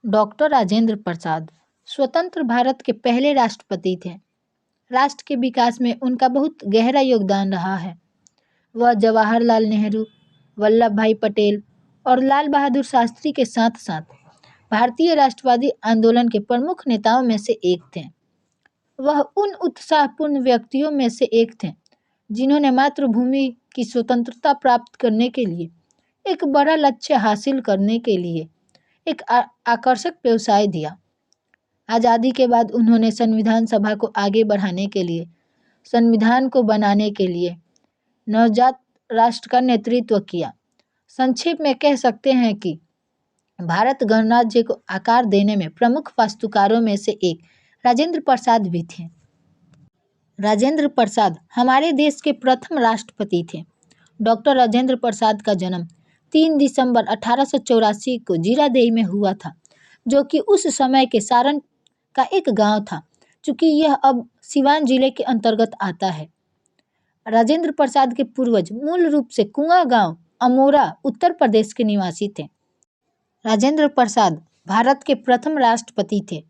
Doctor Rajendra Prasad स्वतंत्र भारत के पहले राष्ट्रपति थे। राष्ट्र के विकास में उनका बहुत गहरा योगदान रहा है। वह जवाहरलाल नेहरू, वल्लभ भाई पटेल और लाल बहादुर शास्त्री के साथ साथ भारतीय राष्ट्रवादी आंदोलन के प्रमुख नेताओं में से एक थे। वह उन उत्साहपूर्ण व्यक्तियों में से एक थे जिन्होंने मातृभूमि की स्वतंत्रता प्राप्त करने के लिए एक बड़ा लक्ष्य हासिल करने के लिए एक आकर्षक व्यवसाय दिया। आज़ादी के बाद उन्होंने संविधान सभा को आगे बढ़ाने के लिए, संविधान को बनाने के लिए नवजात राष्ट्र का नेतृत्व किया। संक्षेप में कह सकते हैं कि भारत गणराज्य को आकार देने में प्रमुख वास्तुकारों में से एक राजेंद्र प्रसाद भी थे। राजेंद्र प्रसाद हमारे देश के प्रथम राष्ट्रपति थे। डॉक्टर राजेंद्र प्रसाद का जन्म 3 दिसंबर 1884 को जीरादेई में हुआ था, जो कि उस समय के सारण का एक गांव था, चूँकि यह अब सिवान जिले के अंतर्गत आता है। राजेंद्र प्रसाद के पूर्वज मूल रूप से कुआं गांव, अमोरा, उत्तर प्रदेश के निवासी थे। राजेंद्र प्रसाद भारत के प्रथम राष्ट्रपति थे।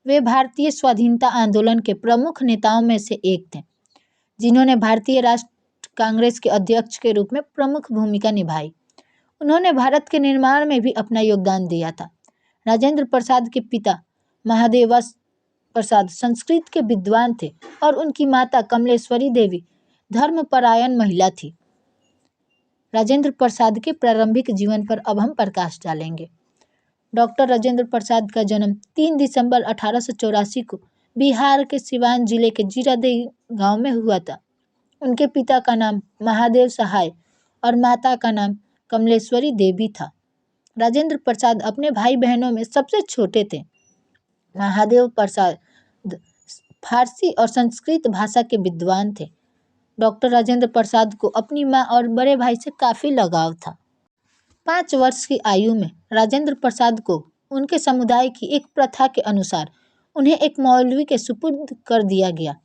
वे भारतीय स्वाधीनता आंदोलन के प्रमुख नेताओं में से एक थे, जिन्होंने भारतीय राष्ट्र कांग्रेस के अध्यक्ष के रूप में प्रमुख भूमिका निभाई। उन्होंने भारत के निर्माण में भी अपना योगदान दिया था। राजेंद्र प्रसाद के पिता महादेव प्रसाद संस्कृत के विद्वान थे और उनकी माता कमलेश्वरी देवी धर्मपरायण महिला थी। राजेंद्र प्रसाद के प्रारंभिक जीवन पर अब हम प्रकाश डालेंगे। डॉक्टर राजेंद्र प्रसाद का जन्म 3 दिसंबर 1884 को बिहार के सिवान जिले के जीरादेई गांव में हुआ था। उनके पिता का नाम महादेव सहाय और माता का नाम कमलेश्वरी देवी था। राजेंद्र प्रसाद अपने भाई बहनों में सबसे छोटे थे। महादेव प्रसाद फारसी और संस्कृत भाषा के विद्वान थे। डॉक्टर राजेंद्र प्रसाद को अपनी मां और बड़े भाई से काफ़ी लगाव था। 5 वर्ष की आयु में राजेंद्र प्रसाद को उनके समुदाय की एक प्रथा के अनुसार उन्हें एक मौलवी के सुपुर्द कर दिया गया,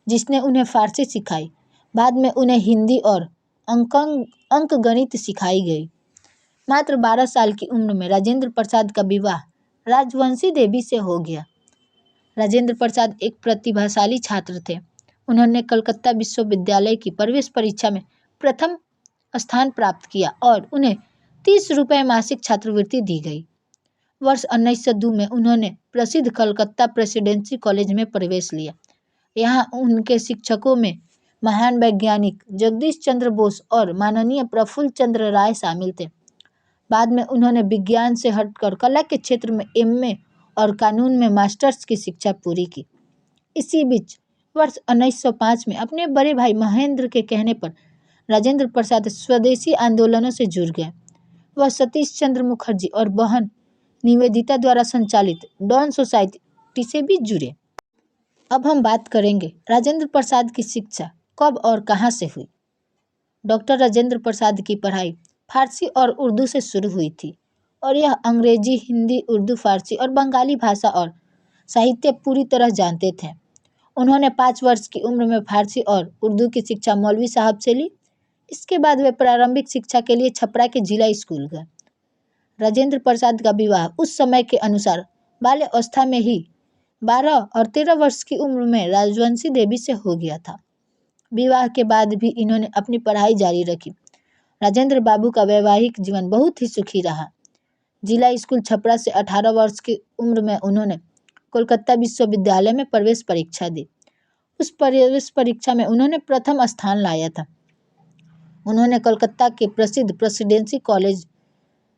जिसने उन्हें फारसी सिखाई। बाद में उन्हें हिंदी और अंक गणित सिखाई गई। मात्र 12 साल की उम्र में राजेंद्र प्रसाद का विवाह राजवंशी देवी से हो गया। राजेंद्र प्रसाद एक प्रतिभाशाली छात्र थे। उन्होंने कलकत्ता विश्वविद्यालय की प्रवेश परीक्षा में प्रथम स्थान प्राप्त किया और उन्हें 30 रुपये मासिक छात्रवृत्ति दी गई। वर्ष 1902 में उन्होंने प्रसिद्ध कलकत्ता प्रेसिडेंसी कॉलेज में प्रवेश लिया। यहाँ उनके शिक्षकों में महान वैज्ञानिक जगदीश चंद्र बोस और माननीय प्रफुल्ल चंद्र राय शामिल थे। बाद में उन्होंने विज्ञान से हटकर कला के क्षेत्र में एमए और कानून में मास्टर्स की शिक्षा पूरी की। इसी बीच वर्ष 1905 में अपने बड़े भाई महेंद्र के कहने पर राजेंद्र प्रसाद स्वदेशी आंदोलनों से जुड़ गए। वह सतीश चंद्र मुखर्जी और बहन निवेदिता द्वारा संचालित डॉन सोसाइटी से भी जुड़े। अब हम बात करेंगे राजेंद्र प्रसाद की शिक्षा कब और कहाँ से हुई। डॉक्टर राजेंद्र प्रसाद की पढ़ाई फारसी और उर्दू से शुरू हुई थी और यह अंग्रेजी, हिंदी, उर्दू, फारसी और बंगाली भाषा और साहित्य पूरी तरह जानते थे। उन्होंने 5 वर्ष की उम्र में फारसी और उर्दू की शिक्षा मौलवी साहब से ली। इसके बाद वे प्रारंभिक शिक्षा के लिए छपरा के जिला स्कूल गए। राजेंद्र प्रसाद का विवाह उस समय के अनुसार बाल्यावस्था में ही 12 और 13 वर्ष की उम्र में राजवंशी देवी से हो गया था। विवाह के बाद भी इन्होंने अपनी पढ़ाई जारी रखी। राजेंद्र बाबू का वैवाहिक जीवन बहुत ही सुखी रहा। जिला स्कूल छपरा से 18 वर्ष की उम्र में उन्होंने कोलकाता विश्वविद्यालय में प्रवेश परीक्षा दी। उस प्रवेश परीक्षा में उन्होंने प्रथम स्थान लाया था। उन्होंने कोलकाता के प्रसिद्ध प्रेसिडेंसी कॉलेज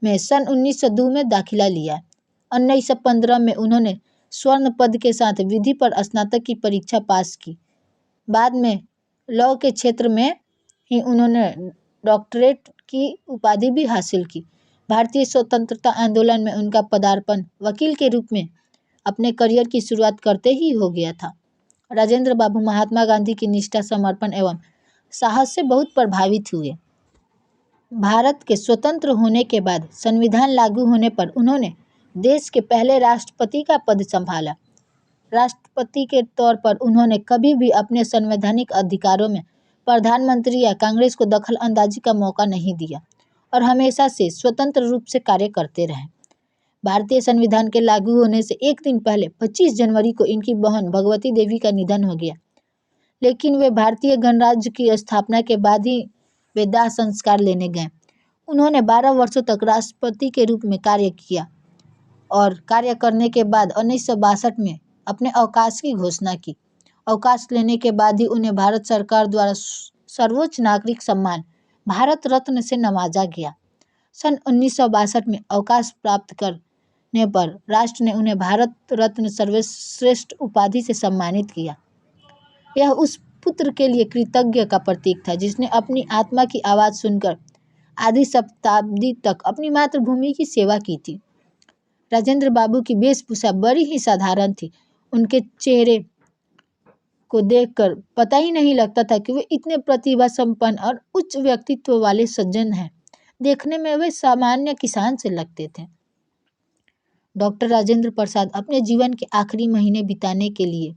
में सन 1902 में दाखिला लिया। 1915 में उन्होंने स्वर्ण पद के साथ विधि पर स्नातक की परीक्षा पास की। बाद में लॉ के क्षेत्र में ही उन्होंने डॉक्टरेट की उपाधि भी हासिल की। भारतीय स्वतंत्रता आंदोलन में उनका पदार्पण वकील के रूप में अपने करियर की शुरुआत करते ही हो गया था। राजेंद्र बाबू महात्मा गांधी की निष्ठा, समर्पण एवं साहस से बहुत प्रभावित हुए। भारत के स्वतंत्र होने के बाद संविधान लागू होने पर उन्होंने देश के पहले राष्ट्रपति का पद संभाला। राष्ट्रपति के तौर पर उन्होंने कभी भी अपने संवैधानिक अधिकारों में प्रधानमंत्री या कांग्रेस को दखल अंदाजी का मौका नहीं दिया और हमेशा से स्वतंत्र रूप से कार्य करते रहे। भारतीय संविधान के लागू होने से एक दिन पहले 25 जनवरी को इनकी बहन भगवती देवी का निधन हो गया, लेकिन वे भारतीय गणराज्य की स्थापना के बाद ही वे दाह संस्कार लेने गए। उन्होंने 12 वर्षों तक राष्ट्रपति के रूप में कार्य किया और कार्य करने के बाद 1962 में अपने अवकाश की घोषणा की। अवकाश लेने के बाद ही उन्हें भारत सरकार द्वारा सर्वोच्च नागरिक सम्मान भारत रत्न से नवाजा गया। सन 1962 में अवकाश प्राप्त करने पर राष्ट्र ने उन्हें भारत रत्न सर्वश्रेष्ठ उपाधि से सम्मानित किया। यह उस पुत्र के लिए कृतज्ञ का प्रतीक था जिसने अपनी आत्मा की आवाज़ सुनकर आधी शताब्दी तक अपनी मातृभूमि की सेवा की थी। राजेंद्र बाबू की वेशभूषा बड़ी ही साधारण थी। उनके चेहरे को देखकर पता ही नहीं लगता था कि वे इतने प्रतिभा संपन्न और उच्च व्यक्तित्व वाले सज्जन हैं। देखने में वे सामान्य किसान से लगते थे। डॉक्टर राजेंद्र प्रसाद अपने जीवन के आखिरी महीने बिताने के लिए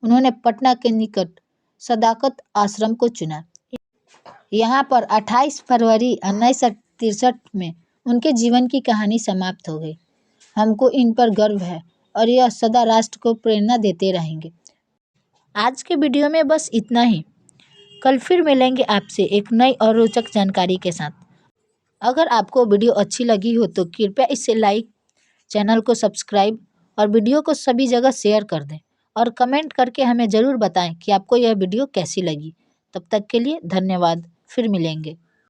उन्होंने पटना के निकट सदाकत आश्रम को चुना। यहाँ पर 28 फरवरी 1963 में उनके जीवन की कहानी समाप्त हो गई। हमको इन पर गर्व है और यह सदा राष्ट्र को प्रेरणा देते रहेंगे। आज के वीडियो में बस इतना ही। कल फिर मिलेंगे आपसे एक नई और रोचक जानकारी के साथ। अगर आपको वीडियो अच्छी लगी हो तो कृपया इसे लाइक, चैनल को सब्सक्राइब और वीडियो को सभी जगह शेयर कर दें और कमेंट करके हमें ज़रूर बताएं कि आपको यह वीडियो कैसी लगी। तब तक के लिए धन्यवाद। फिर मिलेंगे।